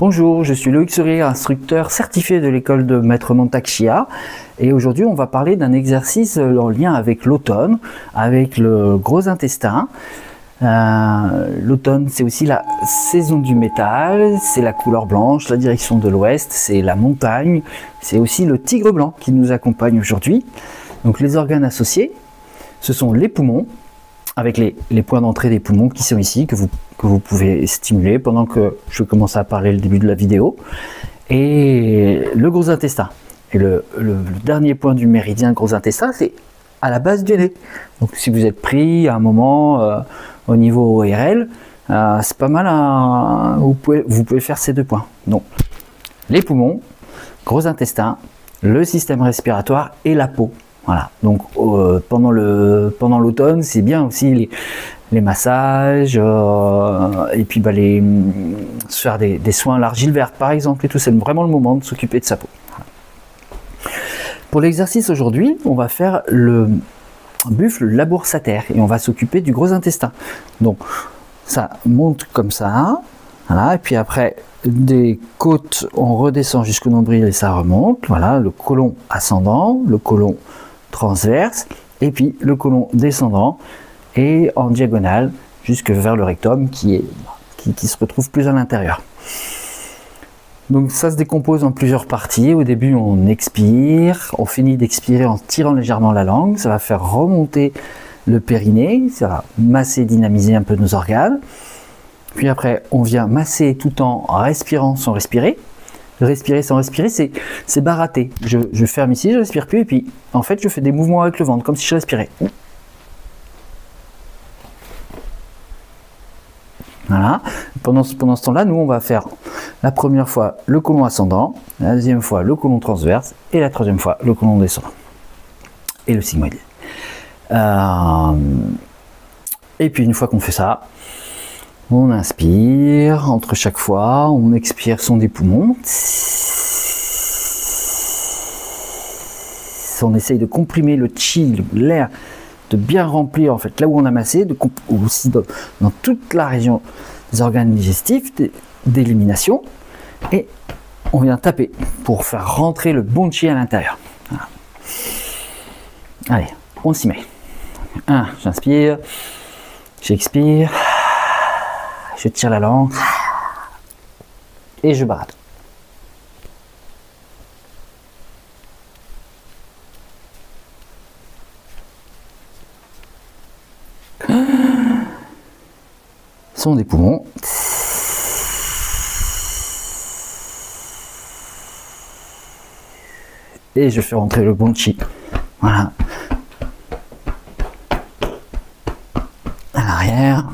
Bonjour, je suis Loïc Sourier, instructeur certifié de l'école de maître Mantak Chia, et aujourd'hui on va parler d'un exercice en lien avec l'automne, avec le gros intestin. L'automne, c'est aussi la saison du métal, c'est la couleur blanche, la direction de l'ouest, c'est la montagne, c'est aussi le tigre blanc qui nous accompagne aujourd'hui. Donc les organes associés, ce sont les poumons, avec les points d'entrée des poumons qui sont ici, que vous pouvez stimuler pendant que je commence à parler le début de la vidéo, et le gros intestin. Et le dernier point du méridien gros intestin, c'est à la base du nez. Donc si vous êtes pris à un moment au niveau ORL, c'est pas mal, vous pouvez faire ces deux points. Donc les poumons, gros intestin, le système respiratoire et la peau. Voilà, donc pendant l'automne, c'est bien aussi les massages, et puis se faire des soins à l'argile verte par exemple, et tout, c'est vraiment le moment de s'occuper de sa peau. Pour l'exercice aujourd'hui, on va faire le buffle laboursateur et on va s'occuper du gros intestin. Donc ça monte comme ça, voilà, et puis après des côtes, on redescend jusqu'au nombril et ça remonte. Voilà, le côlon ascendant, le côlon transverse, et puis le côlon descendant et en diagonale jusque vers le rectum qui se retrouve plus à l'intérieur. Donc ça se décompose en plusieurs parties. Au début on expire, on finit d'expirer en tirant légèrement la langue, ça va faire remonter le périnée, ça va masser, dynamiser un peu nos organes. Puis après on vient masser tout en respirant sans respirer. Respirer sans respirer, c'est barater. Je ferme ici, je respire plus, et puis en fait je fais des mouvements avec le ventre, comme si je respirais. Voilà. Pendant ce temps-là, nous on va faire la première fois le côlon ascendant, la deuxième fois le côlon transverse, et la troisième fois le côlon descendant. Et le sigmoïde. Et puis une fois qu'on fait ça, on inspire entre chaque fois, on expire son des poumons. On essaye de comprimer le chi, l'air, de bien remplir en fait là où on a massé, aussi dans toute la région des organes digestifs, d'élimination, et on vient taper pour faire rentrer le bon chi à l'intérieur. Voilà. Allez, on s'y met. J'inspire, j'expire. Je tire la langue et je barate. Son des poumons. Et je fais rentrer le bon chi. Voilà. À l'arrière.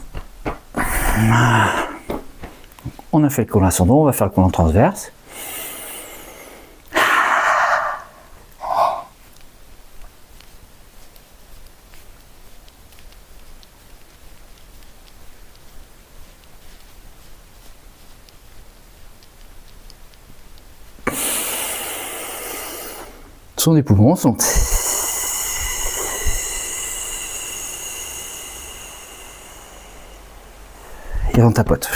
On a fait le côlon ascendant, on va faire le côlon transverse. Son des poumons sont et on tapote.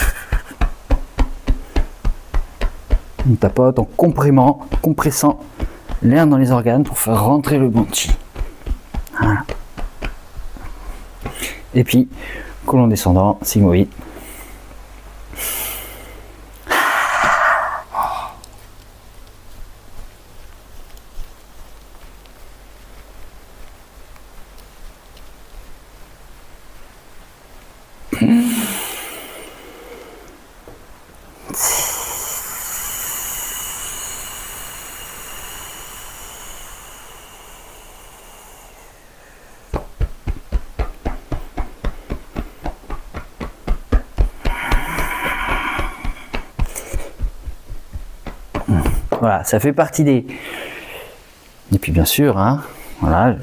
On tapote en compressant l'air dans les organes pour faire rentrer le bon chi. Voilà. Et puis, côlon descendant, sigmoïde. Voilà, ça fait partie des... Et puis bien sûr, hein, voilà,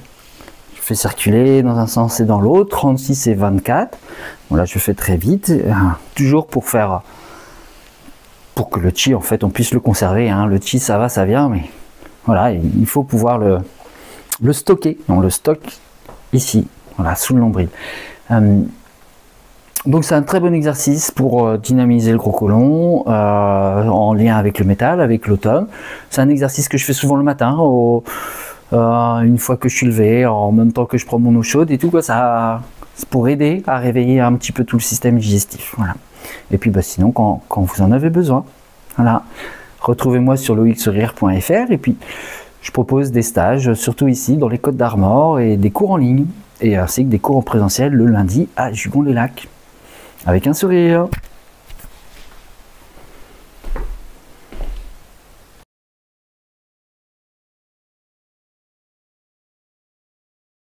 je fais circuler dans un sens et dans l'autre, 36 et 24. Voilà, je fais très vite, toujours pour que le chi, en fait, on puisse le conserver. Hein. Le chi, ça va, ça vient, mais voilà, il faut pouvoir le stocker. On le stocke ici, voilà, sous le nombril. Donc c'est un très bon exercice pour dynamiser le gros côlon en lien avec le métal, avec l'automne. C'est un exercice que je fais souvent le matin, une fois que je suis levé, en même temps que je prends mon eau chaude et tout, quoi, ça, c'est pour aider à réveiller un petit peu tout le système digestif. Voilà. Et puis sinon, quand vous en avez besoin. Voilà. Retrouvez-moi sur loixsourire.fr et puis je propose des stages, surtout ici dans les Côtes d'Armor, et des cours en ligne, et ainsi que des cours en présentiel le lundi à Jugon-les-Lacs. Avec un sourire.